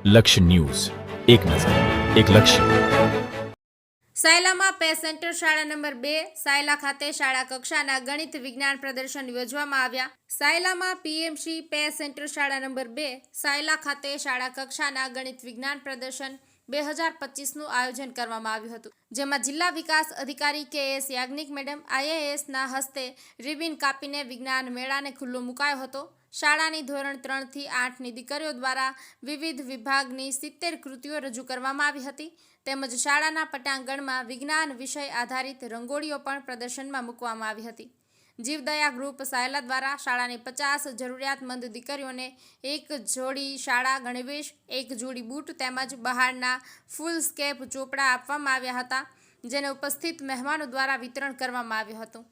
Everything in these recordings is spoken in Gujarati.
લક્ષ્ય ન્યૂઝ, એક નજર, એક લક્ષ્ય. સાયલામાં પે સેન્ટર શાળા નંબર 2 સાયલા ખાતે શાળા કક્ષાના ગણિત વિજ્ઞાન પ્રદર્શન યોજવામાં આવ્યા. સાયલામાં પીએમસી પે સેન્ટર શાળા નંબર 2 સાયલા ખાતે શાળા કક્ષાના ગણિત વિજ્ઞાન પ્રદર્શન 2025નું આયોજન કરવામાં આવ્યું હતું, જેમાં જિલ્લા વિકાસ અધિકારી કે.એસ. યાજ્ઞિક મેડમ IASના હસ્તે રિબિન કાપીને વિજ્ઞાન મેળાને ખુલ્લો મુકાયો હતો. શાળાની ધોરણ 3 થી 8ની દીકરીઓ દ્વારા વિવિધ વિભાગની 70 કૃતિઓ રજૂ કરવામાં આવી હતી, તેમજ શાળાના પટાંગણમાં વિજ્ઞાન વિષય આધારિત રંગોળીઓ પણ પ્રદર્શનમાં મૂકવામાં આવી હતી. જીવદયા ગ્રુપ સાયલા દ્વારા શાળાની 50 જરૂરિયાતમંદ દીકરીઓને એક જોડી શાળા ગણવેશ, એક જોડી બૂટ તેમજ બહારના ફૂલ સ્કેપ ચોપડા આપવામાં આવ્યા હતા, જેને ઉપસ્થિત મહેમાનો દ્વારા વિતરણ કરવામાં આવ્યું હતું.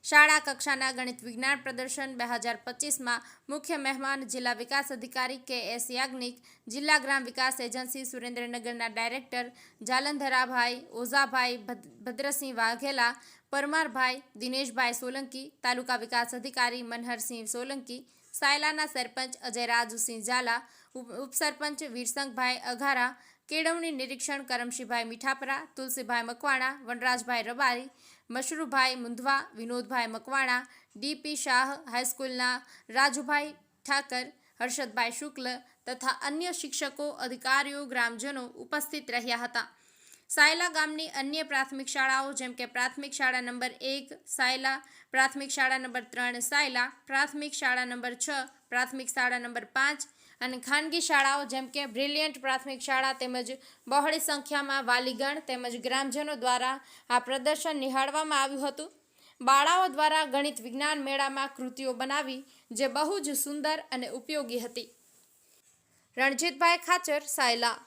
શાળા કક્ષાના ગણિત વિજ્ઞાન પ્રદર્શન 2025માં મુખ્ય મહેમાન જિલ્લા વિકાસ અધિકારી કે.એસ. યાજ્ઞિક, જિલ્લા ગ્રામ વિકાસ એજન્સી સુરેન્દ્રનગરના ડાયરેક્ટર જાલંધરાભાઈ ઓઝાભાઈ, ભદ્રસિંહ વાઘેલા, પરમારભાઈ, દિનેશભાઈ સોલંકી, તાલુકા વિકાસ અધિકારી મનહરસિંહ સોલંકી, સાયલાના સરપંચ અજયરાજસિંહ ઝાલા, ઉપસરપંચ વીરસંગભાઈ અઘારા, કેળવણી નિરીક્ષણ કરમશીભાઈ મીઠાપરા, તુલસીભાઈ મકવાણા, વનરાજભાઈ રબારી, મશરૂભાઈ મુંધવા, વિનોદભાઈ મકવાણા, ડીપી શાહ, હાઈસ્કૂલના રાજુભાઈ ઠાકર, હર્ષદભાઈ શુક્લ તથા અન્ય શિક્ષકો, અધિકારીઓ, ગ્રામજનો ઉપસ્થિત રહ્યા હતા. સાયલા ગામની અન્ય પ્રાથમિક શાળાઓ જેમ કે પ્રાથમિક શાળા નંબર 1 સાયલા, પ્રાથમિક શાળા નંબર 3 સાયલા, પ્રાથમિક શાળા નંબર 6, પ્રાથમિક શાળા નંબર 5 અને ખાનગી શાળાઓ જેમ કે બ્રિલિયન્ટ પ્રાથમિક શાળા તેમજ બહોળી સંખ્યામાં વાલીગણ તેમજ ગ્રામજનો દ્વારા આ પ્રદર્શન નિહાળવામાં આવ્યું હતું. બાળાઓ દ્વારા ગણિત વિજ્ઞાન મેળામાં કૃતિઓ બનાવી જે બહુ જ સુંદર અને ઉપયોગી હતી. રણજીતભાઈ ખાચર, સાયલા.